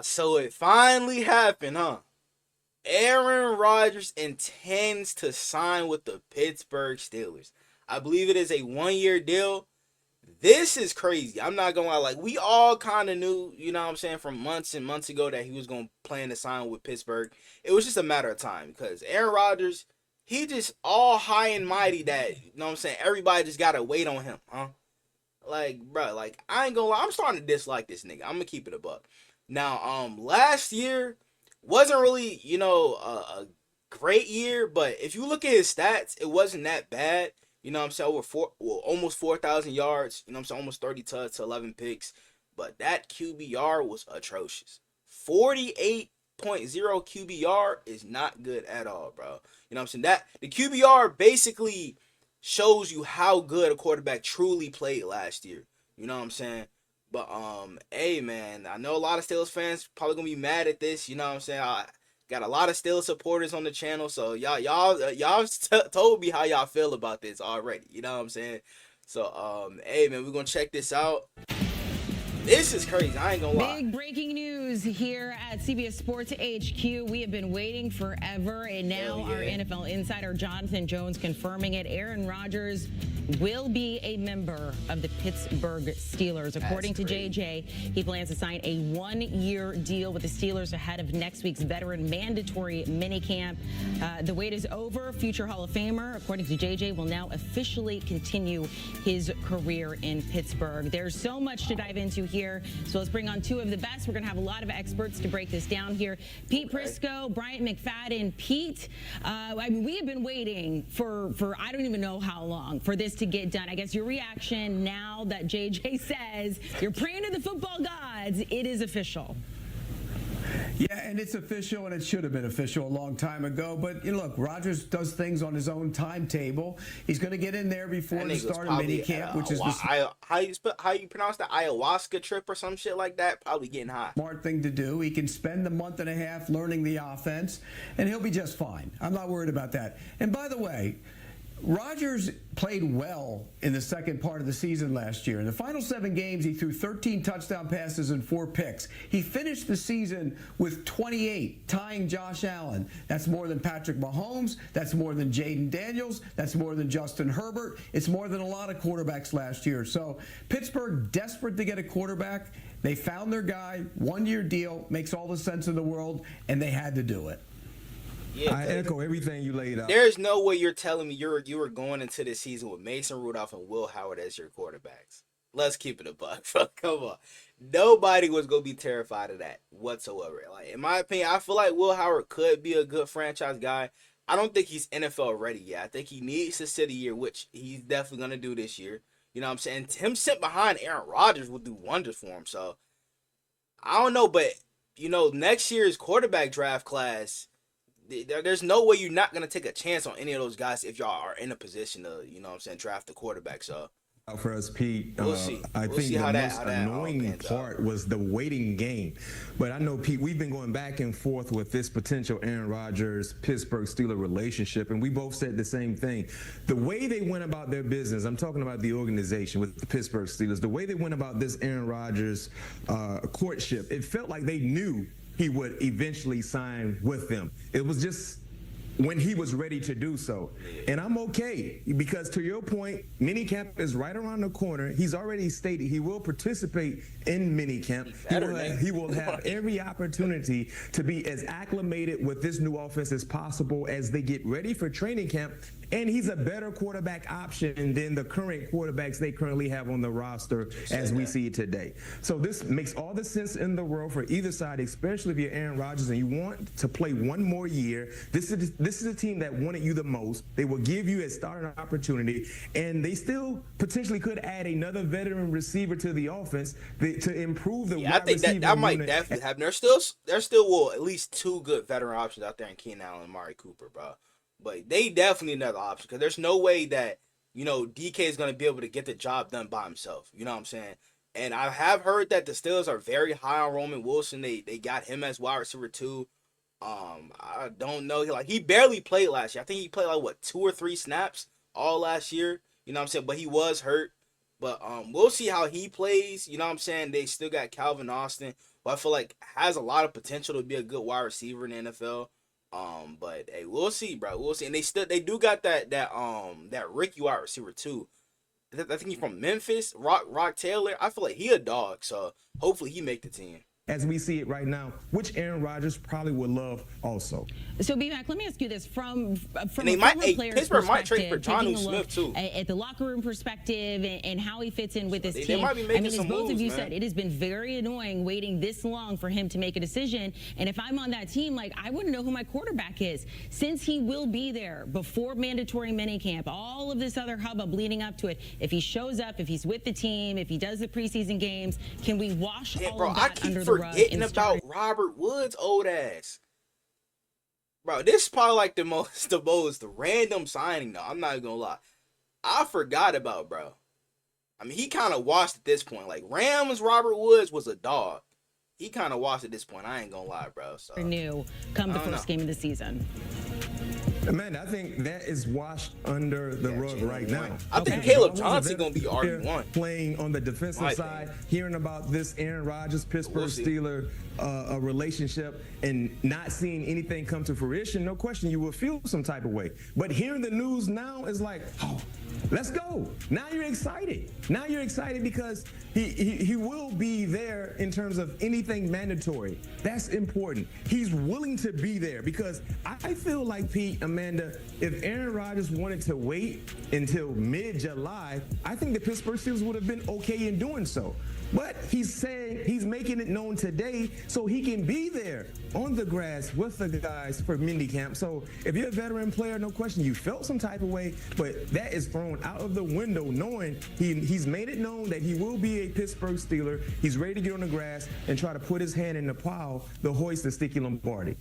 So it finally happened, huh? Aaron Rodgers intends to sign with the Pittsburgh Steelers. I believe it is a 1 year deal. This is crazy. I'm not gonna lie. Like, we all kind of knew, you know what I'm saying, from months and months ago that he was gonna plan to sign with Pittsburgh. It was just a matter of time because Aaron Rodgers, he just all high and mighty that, you know what I'm saying, everybody just gotta wait on him, huh? Like, bro, like, I ain't gonna lie, I'm starting to dislike this nigga. I'm gonna keep it a buck. Now, last year wasn't really, a great year, but if you look at his stats, it wasn't that bad. You know what I'm saying? Almost 4,000 yards. You know what I'm saying? Almost 30 to 11 picks. But that QBR was atrocious. 48.0 QBR is not good at all, bro. You know what I'm saying? That the QBR basically shows you how good a quarterback truly played last year. You know what I'm saying? But hey man, I know a lot of Steelers fans probably gonna be mad at this. You know what I'm saying? I got a lot of Steelers supporters on the channel, so y'all told me how y'all feel about this already. You know what I'm saying? So hey man, we're gonna check this out. This is crazy. I ain't gonna lie. Big breaking news here at CBS Sports HQ. We have been waiting forever, and now our NFL insider Jonathan Jones confirming it. Aaron Rodgers will be a member of the Pittsburgh Steelers. According to JJ, he plans to sign a 1-year deal with the Steelers ahead of next week's veteran mandatory minicamp. The wait is over. Future Hall of Famer, according to JJ, will now officially continue his career in Pittsburgh. There's so much to dive into here, so let's bring on two of the best. We're going to have a lot of experts to break this down here. Pete Prisco, Bryant McFadden. Pete, I mean, we have been waiting for I don't even know how long for this to get done. I guess your reaction now that JJ says you're praying to the football gods, it is official. Yeah, and it's official, and it should have been official a long time ago. But look, Rodgers does things on his own timetable. He's going to get in there before the start of minicamp, which is how you pronounce the ayahuasca trip or some shit like that. Probably getting hot. Smart thing to do. He can spend the month and a half learning the offense, and he'll be just fine. I'm not worried about that. And by the way, Rodgers played well in the second part of the season last year. In the final 7 games, he threw 13 touchdown passes and 4 picks. He finished the season with 28, tying Josh Allen. That's more than Patrick Mahomes. That's more than Jaden Daniels. That's more than Justin Herbert. It's more than a lot of quarterbacks last year. So Pittsburgh, desperate to get a quarterback. They found their guy, 1-year deal, makes all the sense in the world, and they had to do it. Yeah, I echo everything you laid out. There's no way you're telling me you were going into this season with Mason Rudolph and Will Howard as your quarterbacks. Let's keep it a buck. Come on. Nobody was going to be terrified of that whatsoever. Like, in my opinion, I feel like Will Howard could be a good franchise guy. I don't think he's NFL ready yet. I think he needs to sit a year, which he's definitely going to do this year. You know what I'm saying? Him sitting behind Aaron Rodgers will do wonders for him. So, I don't know, but, next year's quarterback draft class, there's no way you're not going to take a chance on any of those guys if y'all are in a position to, draft a quarterback. So for us, Pete, we'll see. I think the most annoying part was the waiting game. But I know, Pete, we've been going back and forth with this potential Aaron Rodgers, Pittsburgh Steelers relationship, and we both said the same thing. The way they went about their business, I'm talking about the organization with the Pittsburgh Steelers, the way they went about this Aaron Rodgers courtship, it felt like they knew he would eventually sign with them. It was just when he was ready to do so. And I'm okay, because to your point, minicamp is right around the corner. He's already stated he will participate in minicamp. He will have every opportunity to be as acclimated with this new offense as possible as they get ready for training camp. And he's a better quarterback option than the current quarterbacks they currently have on the roster as we see it today. So this makes all the sense in the world for either side, especially if you're Aaron Rodgers and you want to play one more year. This is a team that wanted you the most. They will give you a starting opportunity, and they still potentially could add another veteran receiver to the offense to improve the wide I think receiver that might unit. definitely happen. There's still at least 2 good veteran options out there in Keenan Allen and Amari Cooper, bro. But they definitely another option, because there's no way that, DK is going to be able to get the job done by himself. You know what I'm saying? And I have heard that the Steelers are very high on Roman Wilson. They got him as wide receiver 2. I don't know. He barely played last year. I think he played 2 or 3 snaps all last year. You know what I'm saying? But he was hurt. But we'll see how he plays. You know what I'm saying? They still got Calvin Austin, who I feel like has a lot of potential to be a good wide receiver in the NFL. But hey, we'll see, bro. We'll see. And they do got that Ricky wide receiver too. I think he's from Memphis, Rock Taylor. I feel like he a dog, so hopefully he make the team. As we see it right now, which Aaron Rodgers probably would love also. So, B-Mac, let me ask you this. From they a might, former player's Pittsburgh might trade for taking Jonnu a Smith look too. At the locker room perspective and how he fits in with this team. They might be making as some both moves, of you man. said, it has been very annoying waiting this long for him to make a decision. And if I'm on that team, like, I wouldn't know who my quarterback is. Since he will be there before mandatory minicamp, all of this other hubbub leading up to it, if he shows up, if he's with the team, if he does the preseason games, can we wash all of that under the rug? I keep forgetting about Robert Woods' old ass. Bro, this is probably like the most random signing though. I'm not gonna lie. I forgot about bro. I mean, he kind of washed at this point. Like Rams, Robert Woods was a dog. He kind of washed at this point. I ain't gonna lie, bro. So new come the first game of the season. Man, I think that is washed under the rug right now. I think Caleb Johnson gonna be RB1. Playing on the defensive side, hearing about this Aaron Rodgers, Pittsburgh Steelers a relationship and not seeing anything come to fruition, no question you will feel some type of way. But hearing the news now is like, oh, let's go. Now you're excited. Now you're excited because he will be there in terms of anything mandatory. That's important. He's willing to be there because I feel like, Pete, Amanda, if Aaron Rodgers wanted to wait until mid-July, I think the Pittsburgh Steelers would have been okay in doing so. But he's saying he's making it known today so he can be there on the grass with the guys for minicamp. So if you're a veteran player, no question, you felt some type of way, but that is thrown out of the window knowing he's made it known that he will be a Pittsburgh Steeler. He's ready to get on the grass and try to put his hand in the plow to hoist the Sticky Lombardi.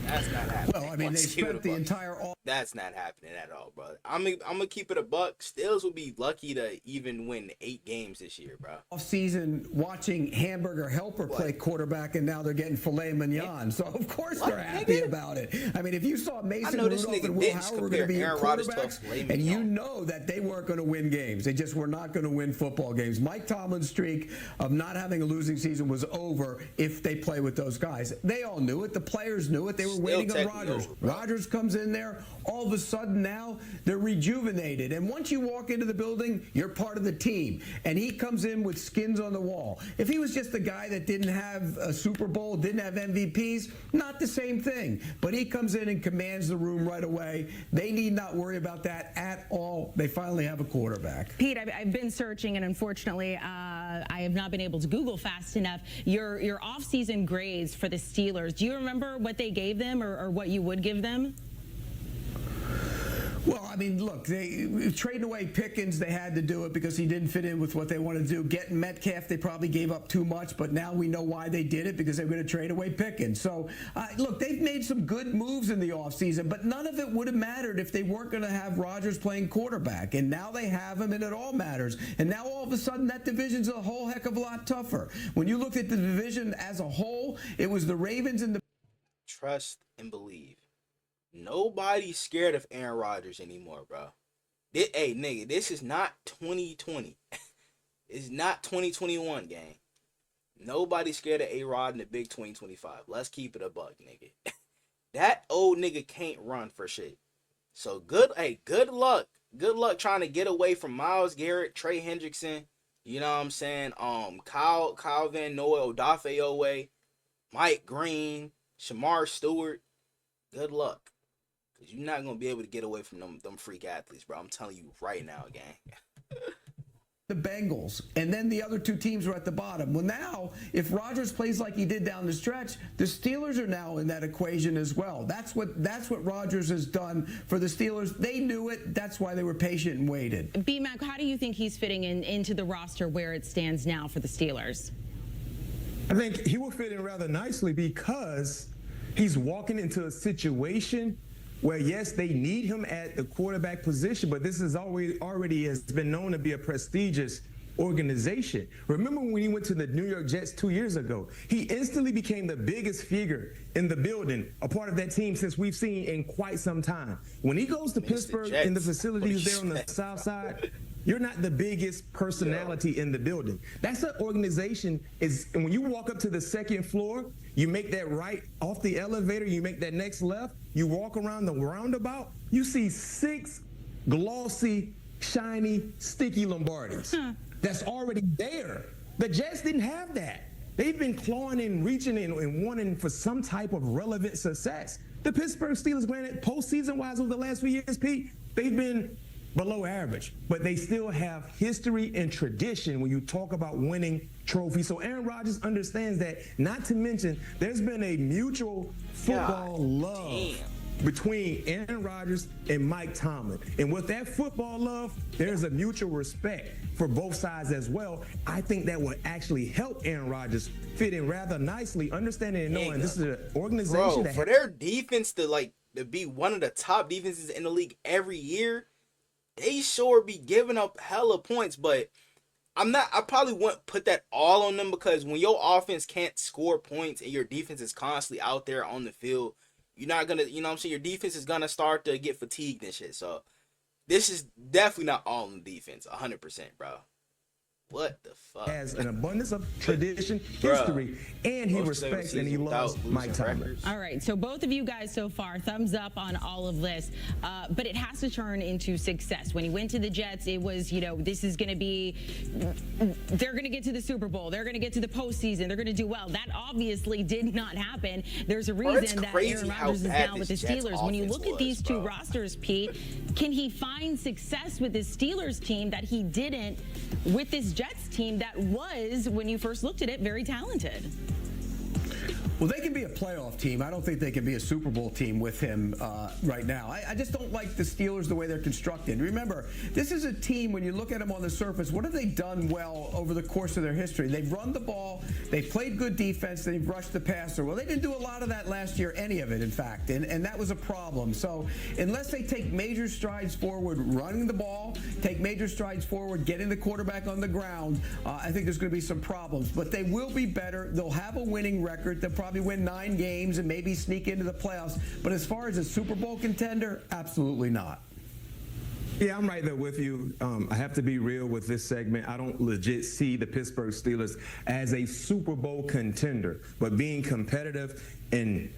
That's not happening. Well, I mean, they spent the entire That's not happening at all, bro. I'm gonna keep it a buck. Steelers will be lucky to even win 8 games this year, bro. Off-season watching Hamburger Helper play quarterback, and now they're getting filet mignon. So, of course, they're happy about it. I mean, if you saw Mason Rudolph and Will Howard were going to be your quarterbacks, and you know that they weren't going to win games. They just were not going to win football games. Mike Tomlin's streak of not having a losing season was over if they play with those guys. They all knew it. The players knew it. They were waiting on Rodgers. Rodgers comes in there. All of a sudden now they're rejuvenated. And once you walk into the building, you're part of the team. And he comes in with skins on the wall. If he was just a guy that didn't have a Super Bowl, didn't have MVPs, not the same thing. But he comes in and commands the room right away. They need not worry about that at all. They finally have a quarterback. Pete, I've been searching, and unfortunately, I have not been able to Google fast enough your off-season grades for the Steelers. Do you remember what they gave them or what you would give them? Well, I mean, look, they trading away Pickens, they had to do it because he didn't fit in with what they wanted to do. Getting Metcalf, they probably gave up too much, but now we know why they did it, because they were going to trade away Pickens. So, look, they've made some good moves in the offseason, but none of it would have mattered if they weren't going to have Rodgers playing quarterback. And now they have him, and it all matters. And now all of a sudden, that division's a whole heck of a lot tougher. When you looked at the division as a whole, it was the Ravens and the... Trust and believe. Nobody's scared of Aaron Rodgers anymore, bro. Hey, nigga, this is not 2020. It's not 2021, gang. Nobody's scared of A-Rod in the big 2025. Let's keep it a buck, nigga. That old nigga can't run for shit. So good luck. Good luck trying to get away from Myles Garrett, Trey Hendrickson, you know what I'm saying? Kyle Van Noy, Odafe Owe, Mike Green, Shamar Stewart. Good luck. Because you're not going to be able to get away from them freak athletes, bro. I'm telling you right now, gang. The Bengals, and then the other two teams were at the bottom. Well, now, if Rodgers plays like he did down the stretch, the Steelers are now in that equation as well. That's what Rodgers has done for the Steelers. They knew it. That's why they were patient and waited. B-Mac, how do you think he's fitting into the roster where it stands now for the Steelers? I think he will fit in rather nicely because he's walking into a situation where, yes, they need him at the quarterback position, but this is already has been known to be a prestigious organization. Remember when he went to the New York Jets 2 years ago? He instantly became the biggest figure in the building, a part of that team since we've seen in quite some time. When he goes to Pittsburgh in the facilities there on the south side, You're not the biggest personality in the building. That's an organization is, and when you walk up to the second floor, you make that right off the elevator, you make that next left, you walk around the roundabout, you see 6 glossy, shiny, sticky Lombardis. That's already there. The Jets didn't have that. They've been clawing and reaching and wanting for some type of relevant success. The Pittsburgh Steelers, granted, postseason-wise over the last few years, Pete, they've been below average, but they still have history and tradition when you talk about winning trophies. So Aaron Rodgers understands that, not to mention there's been a mutual football love between Aaron Rodgers and Mike Tomlin. And with that football love, there's a mutual respect for both sides as well. I think that would actually help Aaron Rodgers fit in rather nicely, understanding and knowing this is an organization that for their defense to be one of the top defenses in the league every year, they sure be giving up hella points, but I probably wouldn't put that all on them, because when your offense can't score points and your defense is constantly out there on the field, you're not gonna, you know what I'm saying, your defense is gonna start to get fatigued and shit. So this is definitely not all in defense, 100%, bro. What the fuck? Has an abundance of tradition, history, and he respects and he loves Mike Tomlin. All right, so both of you guys so far, thumbs up on all of this, but it has to turn into success. When he went to the Jets, it was, this is going to be, they're going to get to the Super Bowl, they're going to get to the postseason, they're going to do well. That obviously did not happen. There's a reason that Aaron Rodgers is now with the Steelers. When you look at these two rosters, Pete, can he find success with this Steelers team that he didn't with this Jets team that was, when you first looked at it, very talented? Well, they can be a playoff team. I don't think they can be a Super Bowl team with him right now. I just don't like the Steelers the way they're constructed. Remember, this is a team, when you look at them on the surface, what have they done well over the course of their history? They've run the ball, they've played good defense, they've rushed the passer. Well, they didn't do a lot of that last year, any of it, in fact, and that was a problem. So unless they take major strides forward running the ball, take major strides forward getting the quarterback on the ground, I think there's going to be some problems. But they will be better. They'll have a winning record. They'll probably win 9 games and maybe sneak into the playoffs. But as far as a Super Bowl contender, absolutely not. Yeah, I'm right there with you. I have to be real with this segment. I don't legit see the Pittsburgh Steelers as a Super Bowl contender, but being competitive and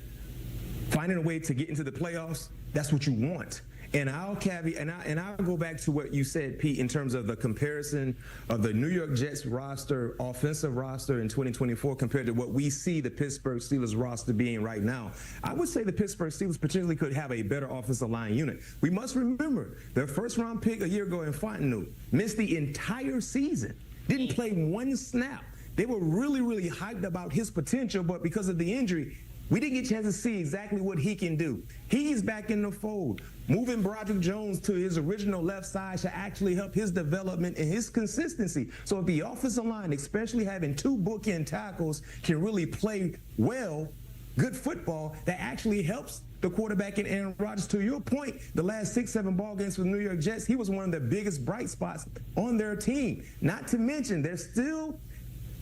finding a way to get into the playoffs, that's what you want. And I'll caveat, and I'll go back to what you said, Pete, in terms of the comparison of the New York Jets roster, offensive roster in 2024 compared to what we see the Pittsburgh Steelers roster being right now. I would say the Pittsburgh Steelers potentially could have a better offensive line unit. We must remember their first-round pick a year ago in Fontenot missed the entire season, didn't play 1 snap. They were really, really hyped about his potential, but because of the injury, we didn't get a chance to see exactly what he can do. He's back in the fold. Moving Broderick Jones to his original left side should actually help his development and his consistency. So if the offensive line, especially having 2 bookend tackles, can really play well, good football, that actually helps the quarterback in Aaron Rodgers. To your point, the last 6-7 ball games for the New York Jets, he was one of the biggest bright spots on their team. Not to mention, there's still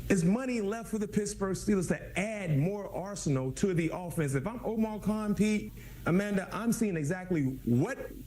is money left for the Pittsburgh Steelers to add more arsenal to the offense. If I'm Omar Khan, Pete, Amanda, I'm seeing exactly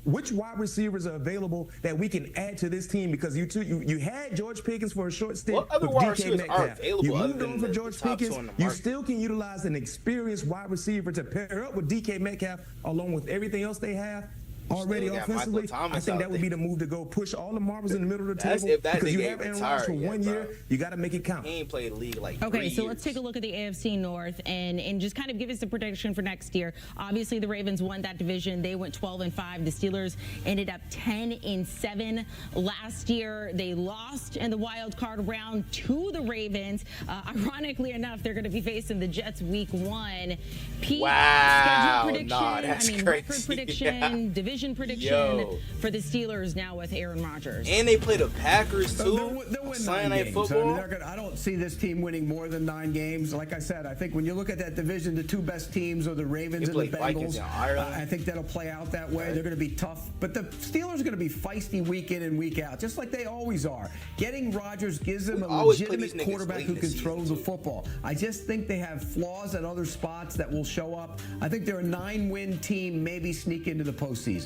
which wide receivers are available that we can add to this team, because you had George Pickens for a short stint with DK Metcalf. You moved on for George Pickens. You still can utilize an experienced wide receiver to pair up with DK Metcalf along with everything else they have already offensively. I think that would be the move to go push all the marbles in the middle of the table, because you have Aaron Rodgers for 1 year. You got to make it count. He ain't played the league like 3 Okay, so years. let's take a look at the AFC North and just kind of give us a prediction for next year. Obviously, the Ravens won that division. They went 12-5. The Steelers ended up 10-7 last year. They lost in the wild card round to the Ravens. Ironically enough, they're going to be facing the Jets week 1. Pete, schedule prediction, record prediction, division prediction for the Steelers now with Aaron Rodgers. And they play the Packers too. They'll win Sunday 9 Night games. Football. I don't see this team winning more than 9 games. Like I said, I think when you look at that division, the 2 best teams are the Ravens and the Bengals. I think that'll play out that way. They're going to be tough. But the Steelers are going to be feisty week in and week out, just like they always are. Getting Rodgers gives them a legitimate quarterback who can throw the football. I just think they have flaws at other spots that will show up. I think they're a 9-win team, maybe sneak into the postseason.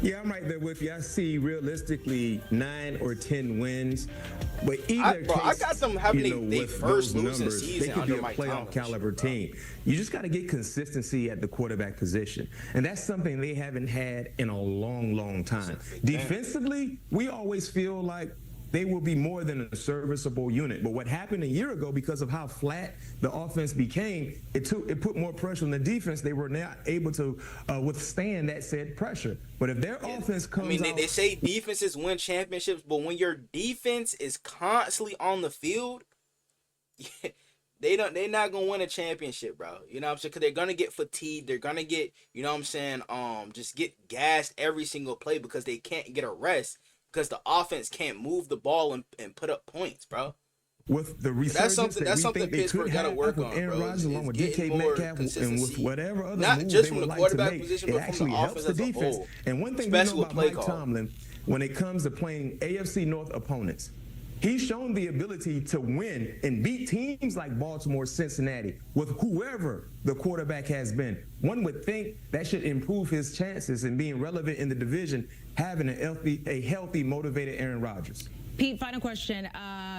Yeah, I'm right there with you. I see realistically 9 or 10 wins, but either case, I got them having their with first those losing numbers, season they could under be a Mike playoff Tomlin, caliber bro. team. You just got to get consistency at the quarterback position, and that's something they haven't had in a long, long time. Defensively, we always feel like they will be more than a serviceable unit. But what happened a year ago, because of how flat the offense became, it put more pressure on the defense. They were not able to withstand that said pressure. But if their offense comes out, they say defenses win championships, but when your defense is constantly on the field, they're not gonna win a championship, bro. You know what I'm saying? Because they're gonna get fatigued. They're gonna get, you know what I'm saying, just get gassed every single play because they can't get a rest. Because the offense can't move the ball and put up points, bro. With the resurgence that's something Pittsburgh got to work on, Aaron bro. Rodgers, along with DK Metcalf, and with whatever other not moves just they from would the like quarterback to make, position, it but from actually the helps offense the as a defense. whole. And one thing Especially we know with about play Mike call. Tomlin, when it comes to playing AFC North opponents, he's shown the ability to win and beat teams like Baltimore, Cincinnati, with whoever the quarterback has been. One would think that should improve his chances in being relevant in the division, having a healthy, motivated Aaron Rodgers. Pete, final question.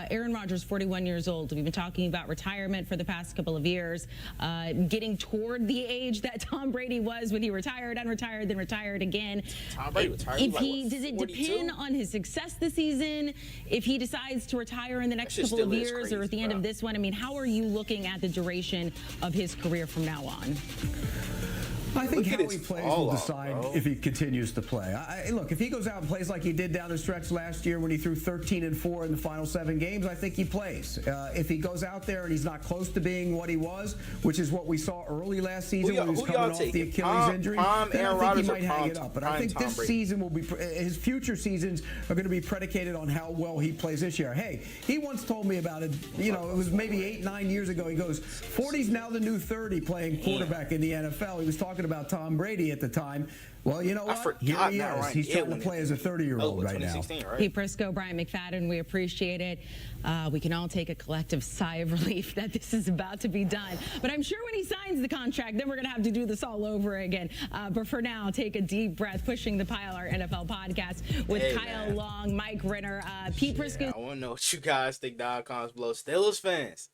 Aaron Rodgers, 41 years old. We've been talking about retirement for the past couple of years, getting toward the age that Tom Brady was when he retired, unretired, then retired again. Tom Brady retired. Does it depend on his success this season? If he decides to retire in the next couple of years or at the end of this one, I mean, how are you looking at the duration of his career from now on? I think how he plays will decide if he continues to play. Look, if he goes out and plays like he did down the stretch last year when he threw 13-4 in the final 7 games, I think he plays. If he goes out there and he's not close to being what he was, which is what we saw early last season when he was coming off the Achilles injury, then I think he might hang it up. But I think this season will be, his future seasons are going to be predicated on how well he plays this year. Hey, he once told me about it, you know, it was maybe 8-9 years ago. He goes, 40's now the new 30 playing quarterback in the NFL. He was talking about Tom Brady at the time. Well, you know what? Here he is. He's trying to play as a 30-year-old right now. Right? Pete Prisco, Brian McFadden, we appreciate it. We can all take a collective sigh of relief that this is about to be done. But I'm sure when he signs the contract, then we're going to have to do this all over again. But for now, take a deep breath. Pushing the Pile, our NFL podcast with Kyle Long, Mike Renner, Pete Prisco. I want to know what you guys think. .coms below. Steelers fans,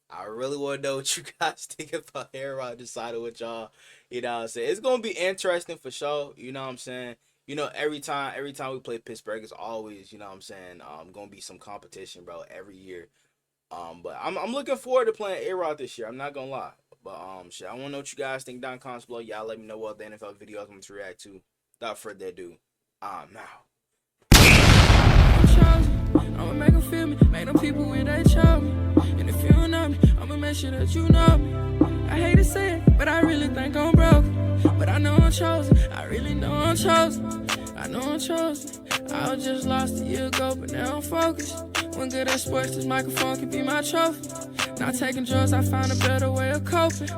I really want to know what you guys think about Aaron Rodgers siding with y'all. You know what I'm saying? It's going to be interesting for sure. You know what I'm saying? You know, every time we play Pittsburgh, it's always, you know what I'm saying, going to be some competition, bro, every year. But I'm looking forward to playing A-Rod this year. I'm not going to lie. But, shit, I want to know what you guys think. .coms below. Y'all let me know what the NFL videos I'm going to react to. Without further ado, I'm out. I'ma make them feel me, make them people with they chow me. And if you don't know me, I'ma make sure that you know me. I hate to say it, but I really think I'm broke. But I know I'm chosen, I really know I'm chosen. I know I'm chosen. I was just lost a year ago, but now I'm focused. When good at sports, this microphone can be my trophy. Not taking drugs, I found a better way of coping.